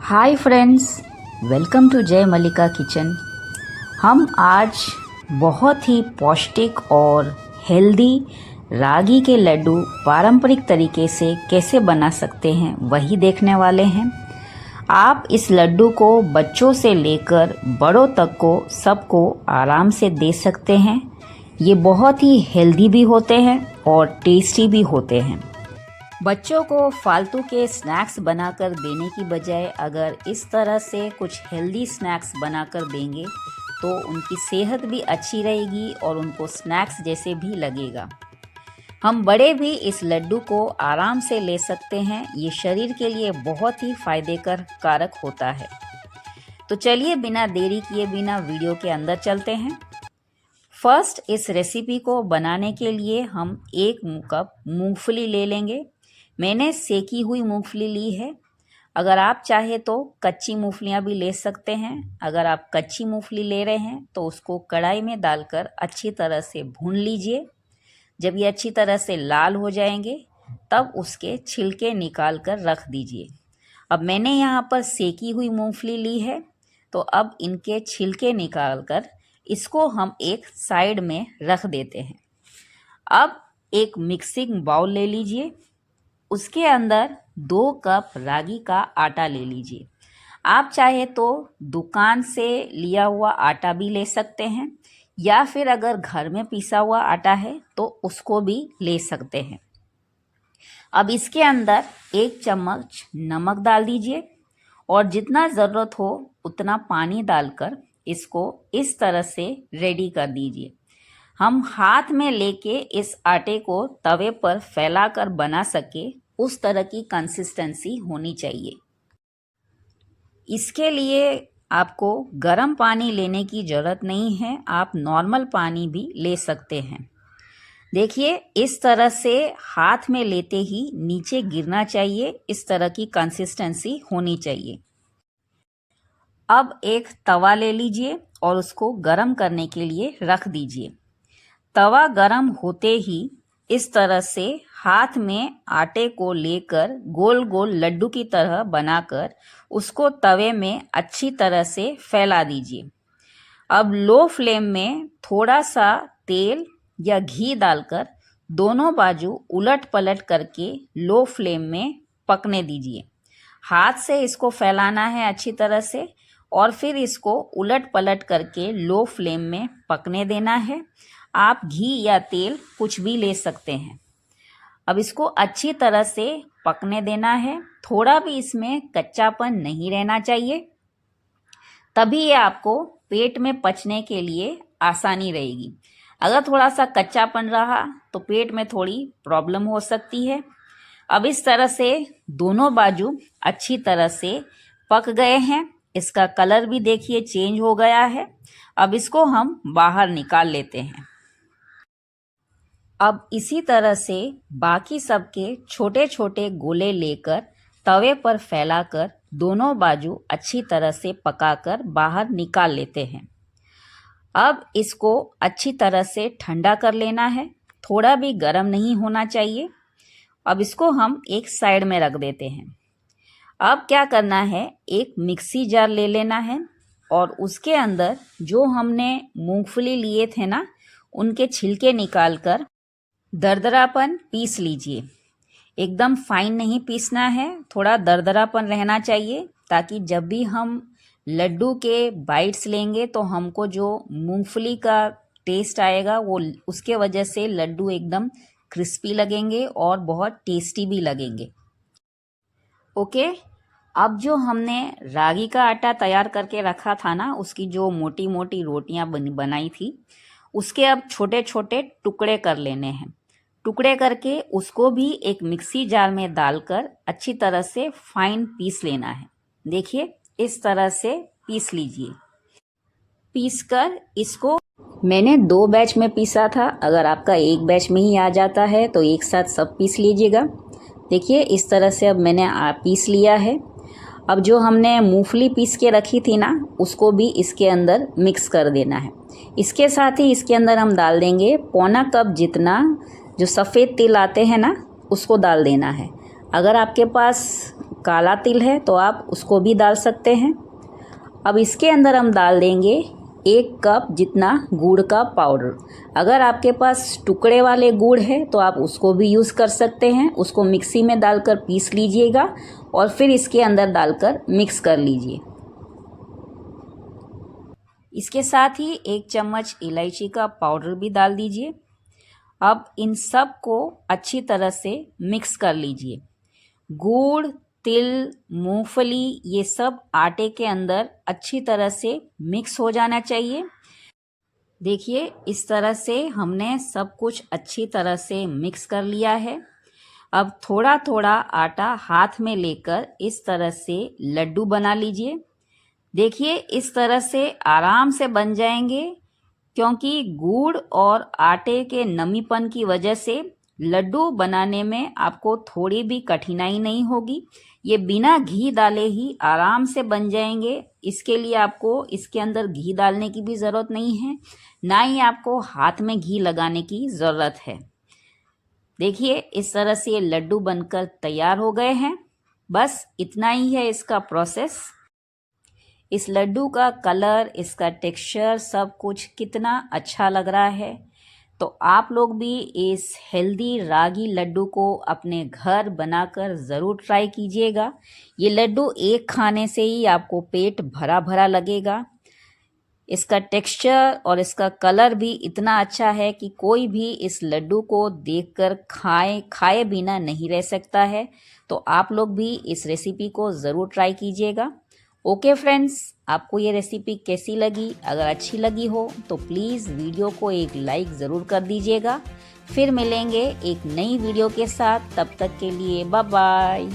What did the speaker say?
Hi friends, welcome to जय मल्लिका kitchen. हम आज बहुत ही पौष्टिक और हेल्दी रागी के लड्डू पारंपरिक तरीके से कैसे बना सकते हैं वही देखने वाले हैं। आप इस लड्डू को बच्चों से लेकर बड़ों तक को सबको आराम से दे सकते हैं। ये बहुत ही हेल्दी भी होते हैं और टेस्टी भी होते हैं। बच्चों को फालतू के स्नैक्स बनाकर देने की बजाय अगर इस तरह से कुछ हेल्दी स्नैक्स बनाकर देंगे तो उनकी सेहत भी अच्छी रहेगी और उनको स्नैक्स जैसे भी लगेगा। हम बड़े भी इस लड्डू को आराम से ले सकते हैं। ये शरीर के लिए बहुत ही कारक होता है। तो चलिए बिना देरी किए बिना वीडियो के अंदर चलते हैं। फर्स्ट, इस रेसिपी को बनाने के लिए हम 1 कप मूंगफली ले लेंगे। मैंने सेकी हुई मूंगफली ली है। अगर आप चाहे तो कच्ची मूंगफलियां भी ले सकते हैं। अगर आप कच्ची मूंगफली ले रहे हैं तो उसको कढ़ाई में डालकर अच्छी तरह से भून लीजिए। जब ये अच्छी तरह से लाल हो जाएंगे तब उसके छिलके निकाल कर रख दीजिए। अब मैंने यहाँ पर सेकी हुई मूंगफली ली है, तो अब इनके छिलके निकाल कर इसको हम एक साइड में रख देते हैं। अब एक मिक्सिंग बाउल ले लीजिए। उसके अंदर 2 कप रागी का आटा ले लीजिए। आप चाहे तो दुकान से लिया हुआ आटा भी ले सकते हैं या फिर अगर घर में पीसा हुआ आटा है तो उसको भी ले सकते हैं। अब इसके अंदर 1 चम्मच नमक डाल दीजिए और जितना ज़रूरत हो उतना पानी डालकर इसको इस तरह से रेडी कर दीजिए। हम हाथ में लेके इस आटे को तवे पर फैलाकर बना सके उस तरह की कंसिस्टेंसी होनी चाहिए। इसके लिए आपको गर्म पानी लेने की ज़रूरत नहीं है, आप नॉर्मल पानी भी ले सकते हैं। देखिए, इस तरह से हाथ में लेते ही नीचे गिरना चाहिए, इस तरह की कंसिस्टेंसी होनी चाहिए। अब एक तवा ले लीजिए और उसको गर्म करने के लिए रख दीजिए। तवा गर्म होते ही इस तरह से हाथ में आटे को लेकर गोल गोल लड्डू की तरह बनाकर उसको तवे में अच्छी तरह से फैला दीजिए। अब लो फ्लेम में थोड़ा सा तेल या घी डालकर दोनों बाजू उलट पलट करके लो फ्लेम में पकने दीजिए। हाथ से इसको फैलाना है अच्छी तरह से और फिर इसको उलट पलट करके लो फ्लेम में पकने देना है। आप घी या तेल कुछ भी ले सकते हैं। अब इसको अच्छी तरह से पकने देना है। थोड़ा भी इसमें कच्चापन नहीं रहना चाहिए, तभी ये आपको पेट में पचने के लिए आसानी रहेगी। अगर थोड़ा सा कच्चापन रहा तो पेट में थोड़ी प्रॉब्लम हो सकती है। अब इस तरह से दोनों बाजू अच्छी तरह से पक गए हैं। इसका कलर भी देखिए चेंज हो गया है। अब इसको हम बाहर निकाल लेते हैं। अब इसी तरह से बाकी सबके छोटे छोटे गोले लेकर तवे पर फैलाकर दोनों बाजू अच्छी तरह से पकाकर बाहर निकाल लेते हैं। अब इसको अच्छी तरह से ठंडा कर लेना है, थोड़ा भी गर्म नहीं होना चाहिए। अब इसको हम एक साइड में रख देते हैं। अब क्या करना है, एक मिक्सी जार ले लेना है और उसके अंदर जो हमने मूंगफली लिए थे ना, उनके छिलके निकालकर दरदरापन पीस लीजिए। एकदम फाइन नहीं पीसना है, थोड़ा दरदरापन रहना चाहिए ताकि जब भी हम लड्डू के बाइट्स लेंगे तो हमको जो मूंगफली का टेस्ट आएगा वो उसके वजह से लड्डू एकदम क्रिस्पी लगेंगे और बहुत टेस्टी भी लगेंगे। ओके, अब जो हमने रागी का आटा तैयार करके रखा था ना, उसकी जो मोटी मोटी रोटियां बनाई थी, उसके अब छोटे छोटे टुकड़े कर लेने हैं। टुकड़े करके उसको भी एक मिक्सी जार में डालकर अच्छी तरह से फाइन पीस लेना है। देखिए, इस तरह से पीस लीजिए। पीसकर इसको मैंने 2 बैच में पीसा था। अगर आपका 1 बैच में ही आ जाता है तो एक साथ सब पीस लीजिएगा। देखिए, इस तरह से अब मैंने पीस लिया है। अब जो हमने मूंगफली पीस के रखी थी ना, उसको भी इसके अंदर मिक्स कर देना है। इसके साथ ही इसके अंदर हम डाल देंगे पौना कप जितना जो सफ़ेद तिल आते हैं ना, उसको डाल देना है। अगर आपके पास काला तिल है तो आप उसको भी डाल सकते हैं। अब इसके अंदर हम डाल देंगे 1 कप जितना गुड़ का पाउडर। अगर आपके पास टुकड़े वाले गुड़ है तो आप उसको भी यूज़ कर सकते हैं। उसको मिक्सी में डालकर पीस लीजिएगा और फिर इसके अंदर डालकर मिक्स कर लीजिए। इसके साथ ही 1 चम्मच इलायची का पाउडर भी डाल दीजिए। अब इन सब को अच्छी तरह से मिक्स कर लीजिए। गुड़, तिल, मूंगफली ये सब आटे के अंदर अच्छी तरह से मिक्स हो जाना चाहिए। देखिए इस तरह से हमने सब कुछ अच्छी तरह से मिक्स कर लिया है। अब थोड़ा थोड़ा आटा हाथ में लेकर इस तरह से लड्डू बना लीजिए। देखिए इस तरह से आराम से बन जाएंगे, क्योंकि गुड़ और आटे के नमीपन की वजह से लड्डू बनाने में आपको थोड़ी भी कठिनाई नहीं होगी। ये बिना घी डाले ही आराम से बन जाएंगे। इसके लिए आपको इसके अंदर घी डालने की भी ज़रूरत नहीं है, ना ही आपको हाथ में घी लगाने की ज़रूरत है। देखिए इस तरह से ये लड्डू बनकर तैयार हो गए हैं। बस इतना ही है इसका प्रोसेस। इस लड्डू का कलर, इसका टेक्सचर सब कुछ कितना अच्छा लग रहा है। तो आप लोग भी इस हेल्दी रागी लड्डू को अपने घर बनाकर ज़रूर ट्राई कीजिएगा। ये लड्डू एक खाने से ही आपको पेट भरा भरा लगेगा। इसका टेक्सचर और इसका कलर भी इतना अच्छा है कि कोई भी इस लड्डू को देखकर खाए बिना नहीं रह सकता है। तो आप लोग भी इस रेसिपी को ज़रूर ट्राई कीजिएगा। ओके फ्रेंड्स, आपको ये रेसिपी कैसी लगी? अगर अच्छी लगी हो तो प्लीज़ वीडियो को एक लाइक ज़रूर कर दीजिएगा। फिर मिलेंगे एक नई वीडियो के साथ, तब तक के लिए बाय बाय।